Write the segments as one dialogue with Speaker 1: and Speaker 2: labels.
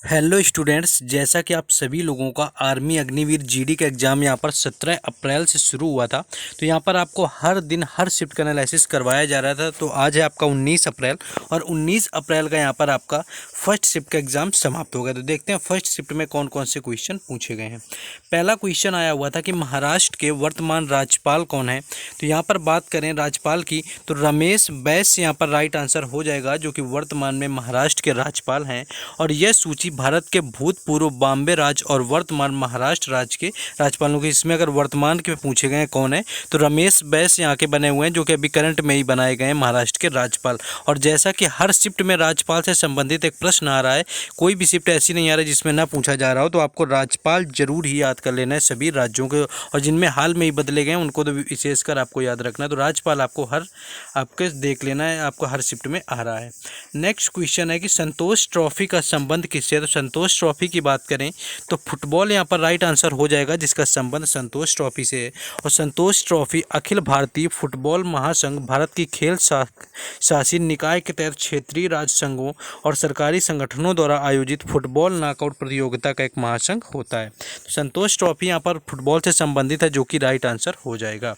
Speaker 1: Hello students, जैसा कि आप सभी लोगों का आर्मी अग्निवीर जीडी का एग्ज़ाम यहाँ पर 17 अप्रैल से शुरू हुआ था। तो यहाँ पर आपको हर दिन हर शिफ्ट का एनालिसिस करवाया जा रहा था। तो आज है आपका 19 अप्रैल और 19 अप्रैल का यहाँ पर आपका फर्स्ट शिफ्ट का एग्ज़ाम समाप्त हो गया। तो देखते हैं फर्स्ट शिफ्ट में कौन कौन से क्वेश्चन पूछे गए हैं। पहला क्वेश्चन आया हुआ था कि महाराष्ट्र के वर्तमान राज्यपाल कौन है। तो यहाँ पर बात करें राज्यपाल की तो रमेश बैस यहाँ पर राइट आंसर हो जाएगा, जो कि वर्तमान में महाराष्ट्र के राज्यपाल हैं। और यह सूची भारत के भूतपूर्व बॉम्बे राज्य और वर्तमान महाराष्ट्र राज्य के राज्यपालों की, इसमें अगर वर्तमान के पूछे गए हैं कौन है तो रमेश बैस यहाँ के बने हुए हैं, जो कि अभी करंट में ही बनाए गए हैं महाराष्ट्र के राज्यपाल। और जैसा कि हर शिफ्ट में राज्यपाल से संबंधित एक प्रश्न आ रहा है, कोई भी शिफ्ट ऐसी नहीं आ रही जिसमें ना पूछा जा रहा हो, तो आपको राज्यपाल जरूर ही याद कर लेना है सभी राज्यों के, और जिनमें हाल में ही बदले गए हैं उनको तो विशेषकर आपको याद रखना है। तो राज्यपाल आपको आपके देख लेना है, आपको हर शिफ्ट में आ रहा है। नेक्स्ट क्वेश्चन है कि संतोष ट्रॉफी का संबंध किससे है। तो संतोष ट्रॉफी की बात करें तो फुटबॉल यहाँ पर राइट आंसर हो जाएगा, जिसका संबंध संतोष ट्रॉफी से है। और संतोष ट्रॉफी अखिल भारतीय फुटबॉल महासंघ भारत की खेल शासी निकाय के तहत क्षेत्रीय राज्य संघों और सरकारी संगठनों द्वारा आयोजित फुटबॉल नॉकआउट प्रतियोगिता का एक महासंघ होता है। तो संतोष ट्रॉफी यहाँ पर फुटबॉल से संबंधित है, जो कि राइट आंसर हो जाएगा।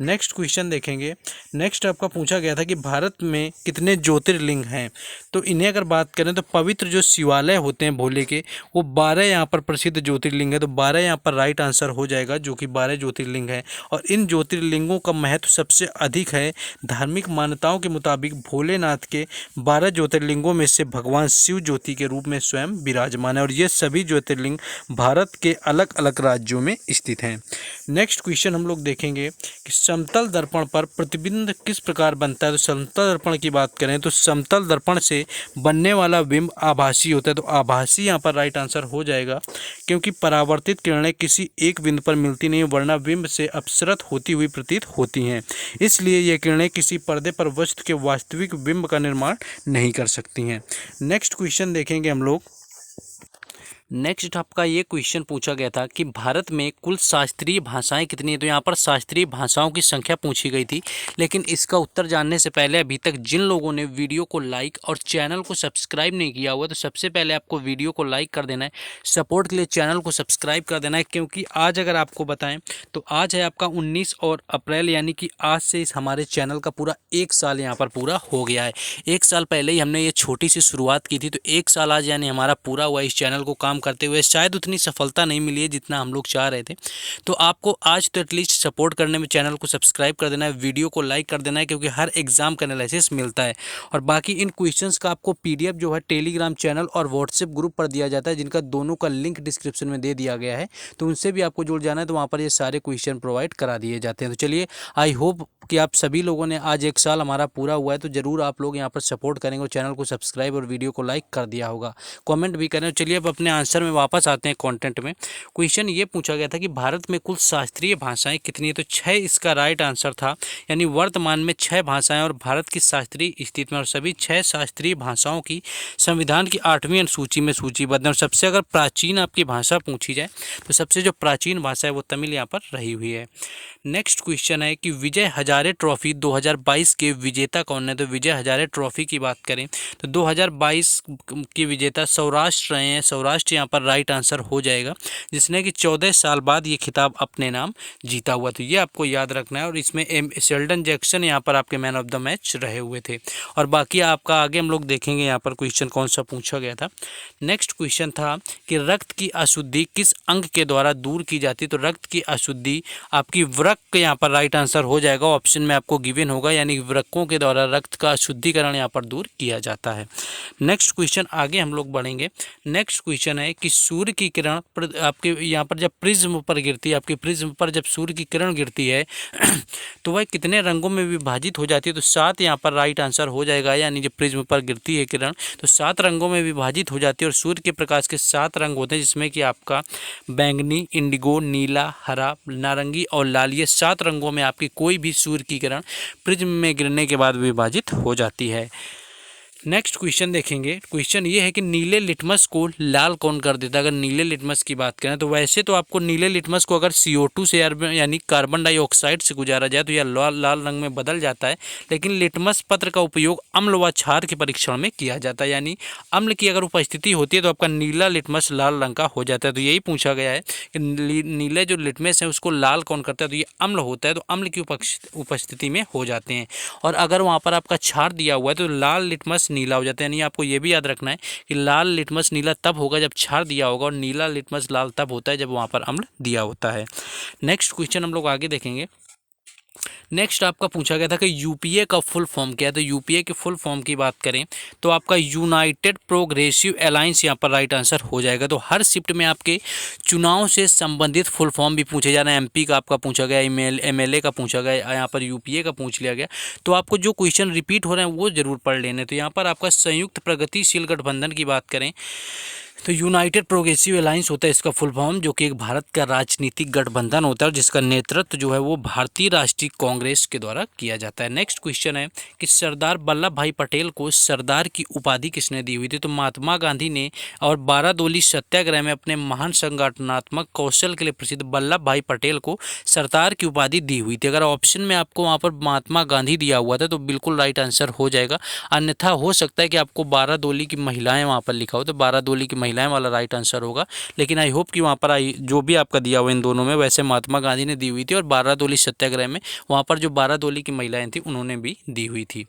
Speaker 1: नेक्स्ट क्वेश्चन देखेंगे। नेक्स्ट आपका पूछा गया था कि भारत में कितने ज्योतिर्लिंग हैं। तो इन्हें अगर बात करें तो पवित्र जो शिवालय होते हैं भोले के, वो 12 यहाँ पर प्रसिद्ध ज्योतिर्लिंग है। तो 12 यहाँ पर राइट आंसर हो जाएगा, जो कि 12 ज्योतिर्लिंग है। और इन ज्योतिर्लिंगों का महत्व सबसे अधिक है। धार्मिक मान्यताओं के मुताबिक भोलेनाथ के 12 ज्योतिर्लिंगों में से भगवान शिव ज्योति के रूप में स्वयं विराजमान है, और ये सभी ज्योतिर्लिंग भारत के अलग अलग राज्यों में स्थित हैं। नेक्स्ट क्वेश्चन हम लोग देखेंगे कि समतल दर्पण पर प्रतिबिंब किस प्रकार बनता है। तो समतल दर्पण की बात करें तो समतल दर्पण से बनने वाला बिंब आभासी होता है। तो आभासी यहाँ पर राइट आंसर हो जाएगा, क्योंकि परावर्तित किरणें किसी एक बिंदु पर मिलती नहीं, वरना बिंब से अपसृत होती हुई प्रतीत होती हैं। इसलिए ये किरणें किसी पर्दे पर वस्तु के वास्तविक बिंब का निर्माण नहीं कर सकती हैं। नेक्स्ट क्वेश्चन देखेंगे हम लोग। नेक्स्ट आपका ये क्वेश्चन पूछा गया था कि भारत में कुल शास्त्रीय भाषाएं कितनी है। तो यहाँ पर शास्त्रीय भाषाओं की संख्या पूछी गई थी, लेकिन इसका उत्तर जानने से पहले अभी तक जिन लोगों ने वीडियो को लाइक और चैनल को सब्सक्राइब नहीं किया हुआ, तो सबसे पहले आपको वीडियो को लाइक कर देना है। सपोर्ट के लिए चैनल को सब्सक्राइब कर देना है, क्योंकि आज अगर आपको बताएं तो आज है आपका 19 और अप्रैल, यानी कि आज से इस हमारे चैनल का पूरा 1 साल यहाँ पर पूरा हो गया है। 1 साल पहले ही हमने ये छोटी सी शुरुआत की थी, तो 1 साल आज यानी हमारा पूरा हुआ इस चैनल को काम करते हुए। शायद उतनी सफलता नहीं मिली है जितना हम लोग चाह रहे थे, तो आपको आज तो एटलीस्ट सपोर्ट करने में चैनल को सब्सक्राइब कर देना है, वीडियो को लाइक कर देना है, क्योंकि हर एग्जाम का एनालिसिस मिलता है। और बाकी इन क्वेश्चंस का आपको पीडीएफ जो है टेलीग्राम चैनल और व्हाट्सएप ग्रुप पर दिया जाता है, जिनका दोनों का लिंक डिस्क्रिप्शन में दे दिया गया है। तो उनसे भी आपको जुड़ जाना है, तो वहाँ पर ये सारे क्वेश्चन प्रोवाइड करा दिए जाते हैं। तो चलिए, आई होप कि आप सभी लोगों ने आज 1 साल हमारा पूरा हुआ है, तो ज़रूर आप लोग यहाँ पर सपोर्ट करेंगे और चैनल को सब्सक्राइब और वीडियो को लाइक कर दिया होगा, कमेंट भी करें। चलिए अब अपने आंसर में वापस आते हैं कंटेंट में। क्वेश्चन ये पूछा गया था कि भारत में कुल शास्त्रीय भाषाएं कितनी है। तो 6 इसका राइट आंसर था, यानी वर्तमान में 6 भाषाएं और भारत की शास्त्रीय स्थिति में, और सभी 6 शास्त्रीय भाषाओं की संविधान की 8वीं अनुसूची में सूचीबद्ध है। और सबसे अगर प्राचीन आपकी भाषा पूछी जाए तो सबसे जो प्राचीन भाषा है वो तमिल यहाँ पर रही हुई है। नेक्स्ट क्वेश्चन है कि विजय हजारे ट्रॉफी 2022 के विजेता कौन है। तो विजय हजारे ट्रॉफी की बात करें तो 2022 के विजेता सौराष्ट्र रहे हैं। सौराष्ट्र यहाँ पर राइट आंसर हो जाएगा, जिसने कि 14 साल बाद ये खिताब अपने नाम जीता हुआ। तो ये आपको याद रखना है, और इसमें शेल्डन जैक्सन यहाँ पर आपके मैन ऑफ द मैच रहे हुए थे। और बाकी आपका आगे हम लोग देखेंगे यहाँ पर क्वेश्चन कौन सा पूछा गया था। नेक्स्ट क्वेश्चन था कि रक्त की अशुद्धि किस अंग के द्वारा दूर की जाती है। तो रक्त की अशुद्धि आपकी वृक्क यहाँ पर राइट आंसर हो जाएगा, ऑप्शन में आपको गिवन होगा, यानी वृक्कों के द्वारा रक्त का शुद्धिकरण यहाँ पर दूर किया जाता है। नेक्स्ट क्वेश्चन आगे हम लोग बढ़ेंगे। नेक्स्ट क्वेश्चन है कि सूर्य की किरण आपके यहाँ पर जब प्रिज्म पर गिरती है, आपके प्रिज्म पर जब सूर्य की किरण गिरती है तो वह कितने रंगों में विभाजित हो जाती है। तो 7 यहाँ पर राइट आंसर हो जाएगा, यानी जब प्रिज्म पर गिरती है किरण तो 7 रंगों में विभाजित हो जाती है। और सूर्य के प्रकाश के 7 रंग होते हैं, जिसमें कि आपका बैंगनी, इंडिगो, नीला, हरा, नारंगी और लाल, ये 7 रंगों में आपकी कोई भी सूर्य की किरण प्रिज्म में गिरने के बाद विभाजित हो जाती है। नेक्स्ट क्वेश्चन देखेंगे। क्वेश्चन ये है कि नीले लिटमस को लाल कौन कर देता है। अगर नीले लिटमस की बात करें तो वैसे तो आपको नीले लिटमस को अगर CO2 से यानी कार्बन डाइऑक्साइड से गुजारा जाए तो यह लाल रंग में बदल जाता है, लेकिन लिटमस पत्र का उपयोग अम्ल व क्षार के परीक्षण में किया जाता है, यानी अम्ल की अगर उपस्थिति होती है तो आपका नीला लिटमस लाल रंग का हो जाता है। तो यही पूछा गया है कि नीले जो लिटमस है उसको लाल कौन करता है, तो ये अम्ल होता है, तो अम्ल की उपस्थिति में हो जाते हैं। और अगर वहाँ पर आपका क्षार दिया हुआ है तो लाल लिटमस नीला हो जाता है, यानी आपको ये भी याद रखना है कि लाल लिटमस नीला तब होगा जब क्षार दिया होगा, और नीला लिटमस लाल तब होता है जब वहाँ पर अम्ल दिया होता है। नेक्स्ट क्वेश्चन हम लोग आगे देखेंगे। नेक्स्ट आपका पूछा गया था कि यूपीए का फुल फॉर्म क्या है। तो यूपीए के फुल फॉर्म की बात करें तो आपका यूनाइटेड प्रोग्रेसिव अलायंस यहाँ पर राइट आंसर हो जाएगा। तो हर शिफ्ट में आपके चुनाव से संबंधित फुल फॉर्म भी पूछे जा रहे हैं। MP का आपका पूछा गया, MLA का पूछा गया, यहाँ पर यूपीए का पूछ लिया गया। तो आपको जो क्वेश्चन रिपीट हो रहे हैं वो जरूर पढ़ लेने। तो यहाँ पर आपका संयुक्त प्रगतिशील गठबंधन की बात करें तो यूनाइटेड प्रोग्रेसिव अलायंस होता है इसका फुल फॉर्म, जो कि एक भारत का राजनीतिक गठबंधन होता है और जिसका नेतृत्व जो है वो भारतीय राष्ट्रीय कांग्रेस के द्वारा किया जाता है। नेक्स्ट क्वेश्चन है कि सरदार वल्लभ भाई पटेल को सरदार की उपाधि किसने दी हुई थी। तो महात्मा गांधी ने, और बारादोली सत्याग्रह में अपने महान संगठनात्मक कौशल के लिए प्रसिद्ध वल्लभ भाई पटेल को सरदार की उपाधि दी हुई थी। अगर ऑप्शन में आपको वहाँ पर महात्मा गांधी दिया हुआ था तो बिल्कुल राइट आंसर हो जाएगा, अन्यथा हो सकता है कि आपको बारादोली की महिलाएं वहाँ पर लिखा हो, तो बारादोली की महिलाएं वाला राइट आंसर होगा। लेकिन आई होप कि वहाँ पर जो भी आपका दिया हुआ इन दोनों में, वैसे महात्मा गांधी ने दी हुई थी और बारादोली सत्याग्रह में वहाँ पर जो बारादोली की महिलाएं थी उन्होंने भी दी हुई थी।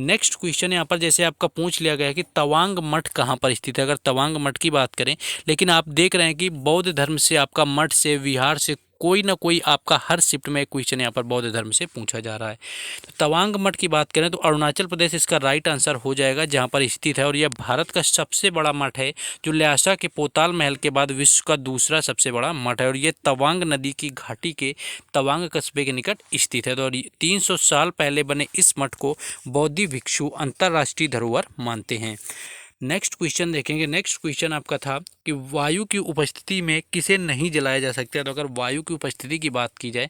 Speaker 1: नेक्स्ट क्वेश्चन यहाँ पर जैसे आपका पूछ लिया गया है कि तवांग मठ कहाँ पर स्थित है। अगर तवांग मठ की बात करें, लेकिन आप देख रहे हैं कि बौद्ध धर्म से, आपका मठ से, विहार से कोई ना कोई आपका हर शिफ्ट में एक क्वेश्चन यहाँ पर बौद्ध धर्म से पूछा जा रहा है। तो तवांग मठ की बात करें तो अरुणाचल प्रदेश इसका राइट आंसर हो जाएगा, जहाँ पर स्थित है, और यह भारत का सबसे बड़ा मठ है, जो ल्हासा के पोताल महल के बाद विश्व का दूसरा सबसे बड़ा मठ है, और ये तवांग नदी की घाटी के तवांग कस्बे के निकट स्थित है। तो 300 साल पहले बने इस मठ को बौद्ध भिक्षु अंतर्राष्ट्रीय धरोहर मानते हैं। नेक्स्ट क्वेश्चन देखेंगे। नेक्स्ट क्वेश्चन आपका था कि वायु की उपस्थिति में किसे नहीं जलाया जा सकता है। तो अगर वायु की उपस्थिति की बात की जाए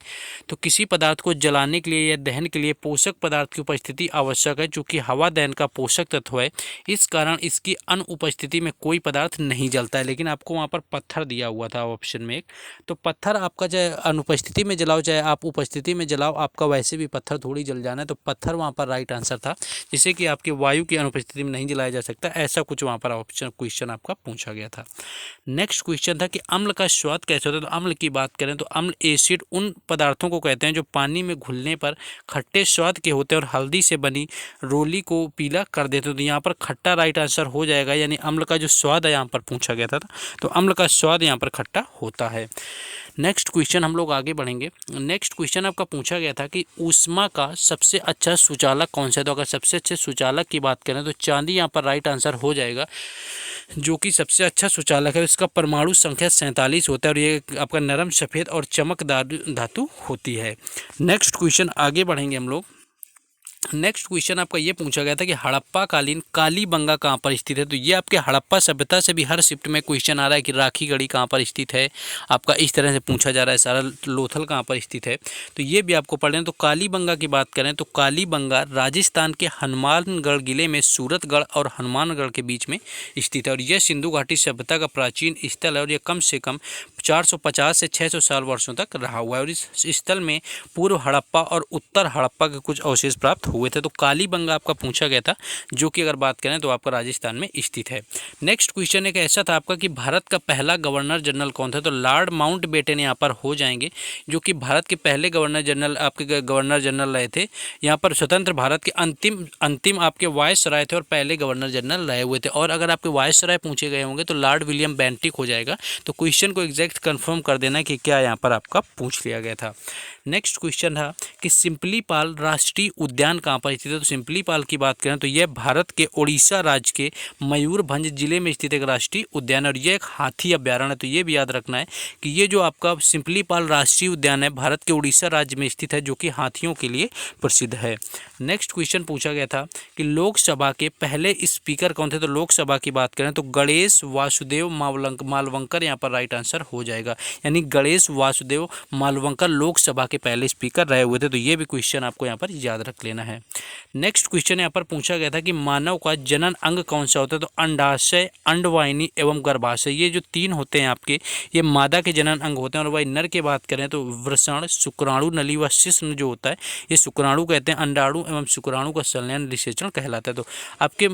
Speaker 1: तो किसी पदार्थ को जलाने के लिए या दहन के लिए पोषक पदार्थ की उपस्थिति आवश्यक है, चूँकि हवा दहन का पोषक तत्व है, इस कारण इसकी अनुपस्थिति में कोई पदार्थ नहीं जलता है। लेकिन आपको वहाँ पर पत्थर दिया हुआ था ऑप्शन में एक, तो पत्थर आपका चाहे अनुपस्थिति में जलाओ चाहे आप उपस्थिति में जलाओ, आपका वैसे भी पत्थर थोड़ी जल जाना है, तो पत्थर वहाँ पर राइट आंसर था, जिससे कि आपके वायु की अनुपस्थिति में नहीं जलाया जा सकता, ऐसा कुछ वहाँ पर ऑप्शन क्वेश्चन आपका पूछा गया था। नेक्स्ट क्वेश्चन था कि अम्ल का स्वाद कैसे होता है। तो अम्ल की बात करें तो अम्ल एसिड उन पदार्थों को कहते हैं जो पानी में घुलने पर खट्टे स्वाद के होते हैं और हल्दी से बनी रोली को पीला कर देते हैं। तो यहाँ पर खट्टा राइट आंसर हो जाएगा, यानी अम्ल का जो स्वाद है यहाँ पर पूछा गया था, तो अम्ल का स्वाद यहाँ पर खट्टा होता है। नेक्स्ट क्वेश्चन हम लोग आगे बढ़ेंगे। नेक्स्ट क्वेश्चन आपका पूछा गया था कि ऊष्मा का सबसे अच्छा सुचालक कौन सा है। तो अगर सबसे अच्छे सुचालक की बात करें तो चांदी यहाँ पर राइट आंसर हो जाएगा, जो कि सबसे अच्छा सुचालक है। इसका परमाणु संख्या 47 होता है और ये आपका नरम सफ़ेद और चमकदार धातु होती है। नेक्स्ट क्वेश्चन आगे बढ़ेंगे हम लोग। नेक्स्ट क्वेश्चन आपका ये पूछा गया था कि हड़प्पा कालीन कालीबंगा कहाँ पर स्थित है। तो ये आपके हड़प्पा सभ्यता से भी हर शिफ्ट में क्वेश्चन आ रहा है कि राखी गढ़ी कहाँ पर स्थित है, आपका इस तरह से पूछा जा रहा है सारा। लोथल कहाँ पर स्थित है, तो ये भी आपको पढ़ लें। तो कालीबंगा की बात करें तो कालीबंगा राजस्थान के हनुमानगढ़ जिले में सूरतगढ़ और हनुमानगढ़ के बीच में स्थित है, और यह सिंधु घाटी सभ्यता का प्राचीन स्थल है, और यह कम से कम 450 से 600 साल वर्षों तक रहा हुआ है, और इस स्थल में पूर्व हड़प्पा और उत्तर हड़प्पा के कुछ अवशेष प्राप्त हुए थे। तो कालीबंगा आपका पूछा गया था, जो कि अगर बात करें तो आपका राजस्थान में स्थित है। नेक्स्ट क्वेश्चन एक ऐसा था आपका कि भारत का पहला गवर्नर जनरल कौन था। तो लॉर्ड माउंटबेटन यहाँ पर हो जाएंगे, जो कि भारत के पहले गवर्नर जनरल आपके गवर्नर जनरल रहे थे। यहाँ पर स्वतंत्र भारत के अंतिम आपके वायसराय थे और पहले गवर्नर जनरल रहे हुए थे। और अगर आपके वायसराय पूछे गए होंगे तो लॉर्ड विलियम बेंटिक हो जाएगा। तो क्वेश्चन को एग्जैक्ट कंफर्म कर देना कि क्या यहाँ पर आपका पूछ लिया गया था। नेक्स्ट क्वेश्चन था कि सिम्पलीपाल राष्ट्रीय उद्यान कहाँ पर स्थित है। तो सिम्पलीपाल की बात करें तो यह भारत के उड़ीसा राज्य के मयूरभंज जिले में स्थित एक राष्ट्रीय उद्यान है, और यह एक हाथी अभ्यारण्य है। तो ये भी याद रखना है कि ये जो आपका सिम्पलीपाल राष्ट्रीय उद्यान है भारत के उड़ीसा राज्य में स्थित है, जो कि हाथियों के लिए प्रसिद्ध है। नेक्स्ट क्वेश्चन पूछा गया था कि लोकसभा के पहले स्पीकर कौन थे। तो लोकसभा की बात करें तो गणेश वासुदेव मालवंकर यहाँ पर राइट आंसर हो जाएगा, यानी गणेश वासुदेव मालवंकर लोकसभा के पहले स्पीकर रहे हुए थे। तो ये भी क्वेश्चन आपको यहाँ पर याद रख लेना है। है। नेक्स्ट क्वेश्चन यहाँ पर पूछा गया था कि मानव का जनन अंग कौन सा होता है, तो अंडाशय, अंडवाहिनी एवं गर्भाशय, ये जो तीन होते हैं आपके, ये मादा के जनन अंग होते हैं। और वही नर की बात करें तो वृषण, शुक्राणु नली व शिश्न जो होता है ये शुक्राणु कहते हैं। अंडाणु एवं शुक्राणु का संलयन निषेचन कहलाता है। तो आपके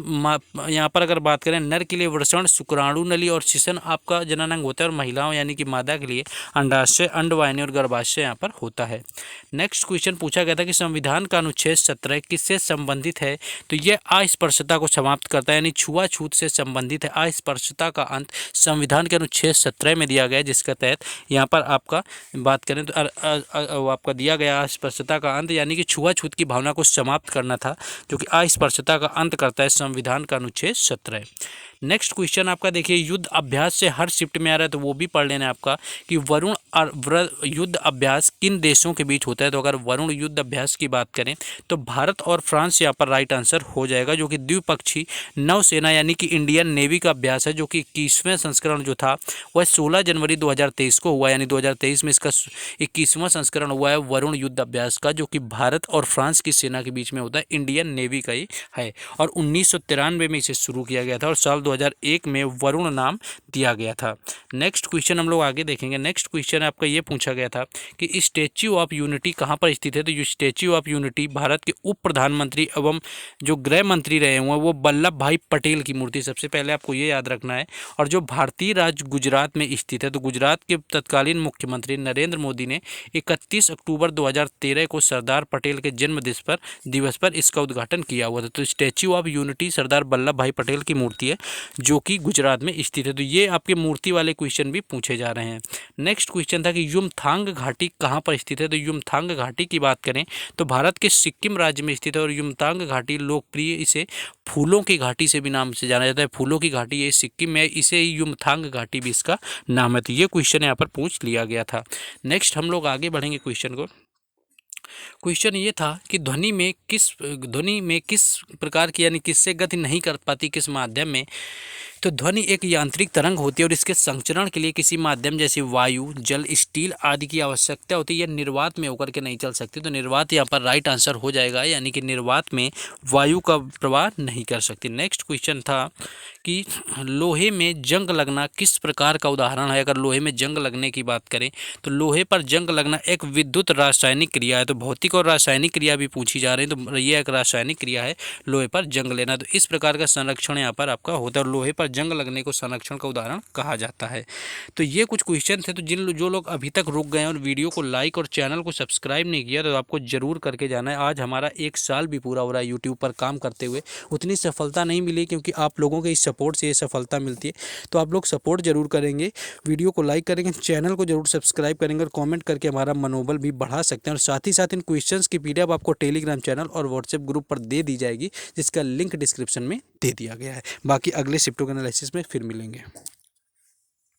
Speaker 1: यहाँ पर अगर बात करें नर के लिए वृषण, शुक्राणु नली और शिश्न आपका जनन अंग होता है, और महिलाओं यानी कि मादा के लिए अंडाशय, अंडवाहिनी और गर्भाशय यहाँ पर होता है। नेक्स्ट क्वेश्चन पूछा गया था कि संविधान का अनुच्छेद 17 किससे संबंधित है, तो ये अस्पृश्यता को समाप्त करता है, यानी छुआछूत से संबंधित है। अस्पृश्यता का अंत संविधान के अनुच्छेद 17 में दिया गया है, जिसके तहत यहाँ पर आपका बात करें तो आपका दिया गया अस्पृश्यता का अंत यानी कि छुआछूत की भावना को समाप्त करना था, जो कि अस्पृश्यता का अंत करता है संविधान का अनुच्छेद 17। नेक्स्ट क्वेश्चन आपका देखिए, युद्ध अभ्यास से हर शिफ्ट में आ रहा है तो वो भी पढ़ लेना है आपका कि वरुण युद्ध अभ्यास किन देशों के बीच होता है। तो अगर वरुण युद्ध अभ्यास की बात करें तो भारत और फ्रांस यहाँ पर राइट आंसर हो जाएगा, जो कि द्विपक्षीय नौसेना यानी कि इंडियन नेवी का अभ्यास है, जो कि 21वां संस्करण जो था वह 16 जनवरी 2023 को हुआ, यानी 2023 में इसका 21वां संस्करण हुआ है वरुण युद्ध अभ्यास का, जो कि भारत और फ्रांस की सेना के बीच में होता है, इंडियन नेवी का ही है। और 1993 में इसे शुरू किया गया था और साल 2001 में वरुण नाम दिया गया था। नेक्स्ट क्वेश्चन हम लोग आगे देखेंगे। नेक्स्ट क्वेश्चन आपका ये पूछा गया था कि स्टैच्यू ऑफ यूनिटी कहाँ पर स्थित है, तो ये स्टैच्यू ऑफ यूनिटी भारत के उप प्रधानमंत्री एवं जो गृह मंत्री रहे हुए हैं वो वल्लभ भाई पटेल की मूर्ति, सबसे पहले आपको ये याद रखना है। और जो भारतीय राज्य गुजरात में स्थित है, तो गुजरात के तत्कालीन मुख्यमंत्री नरेंद्र मोदी ने 31 अक्टूबर 2013 को सरदार पटेल के जन्म दिवस पर इसका उद्घाटन किया हुआ था। तो statue of unity Sardar Vallabh भाई पटेल की मूर्ति है, जो कि गुजरात में स्थित है। तो ये आपके मूर्ति वाले क्वेश्चन भी पूछे जा रहे हैं। नेक्स्ट क्वेश्चन था कि युमथांग घाटी कहाँ पर स्थित है, तो युमथांग घाटी की बात करें तो भारत के सिक्किम राज्य में स्थित है। और युमथांग घाटी लोकप्रिय इसे फूलों की घाटी से भी नाम से जाना जाता है, फूलों की घाटी ये सिक्किम में, इसे युमथांग घाटी भी इसका नाम है। तो ये क्वेश्चन यहाँ पर पूछ लिया गया था। नेक्स्ट हम लोग आगे बढ़ेंगे क्वेश्चन को। क्वेश्चन ये था कि ध्वनि में किस प्रकार की यानी किससे गति नहीं कर पाती, किस माध्यम में, तो ध्वनि एक यांत्रिक तरंग होती है और इसके संचरण के लिए किसी माध्यम जैसे वायु, जल, स्टील आदि की आवश्यकता होती है। यह निर्वात में होकर के नहीं चल सकती, तो निर्वात यहाँ पर राइट आंसर हो जाएगा, यानी कि निर्वात में वायु का प्रवाह नहीं कर सकती। नेक्स्ट क्वेश्चन था कि लोहे में जंग लगना किस प्रकार का उदाहरण है। अगर लोहे में जंग लगने की बात करें तो लोहे पर जंग लगना एक विद्युत रासायनिक क्रिया है। तो भौतिक और रासायनिक क्रिया भी पूछी जा रही है, तो ये एक रासायनिक क्रिया है लोहे पर जंग लेना। तो इस प्रकार का संरक्षण यहाँ पर आपका होता है और लोहे पर जंग लगने को संरक्षण का उदाहरण कहा जाता है। तो ये कुछ क्वेश्चन थे। तो जो लोग अभी तक रुक गए और वीडियो को लाइक और चैनल को सब्सक्राइब नहीं किया तो आपको जरूर करके जाना है। आज हमारा 1 साल भी पूरा हो रहा है यूट्यूब पर काम करते हुए। उतनी सफलता नहीं मिली क्योंकि आप लोगों के इस सपोर्ट से ये सफलता मिलती है। तो आप लोग सपोर्ट जरूर करेंगे, वीडियो को लाइक करेंगे, चैनल को जरूर सब्सक्राइब करेंगे और कॉमेंट करके हमारा मनोबल भी बढ़ा सकते हैं। और साथ ही साथ इन क्वेश्चंस की PDF आपको टेलीग्राम चैनल और व्हाट्सएप ग्रुप पर दे दी जाएगी, जिसका लिंक डिस्क्रिप्शन में दे दिया गया है। बाकी अगले शिफ्टों के एनालिसिस में फिर मिलेंगे।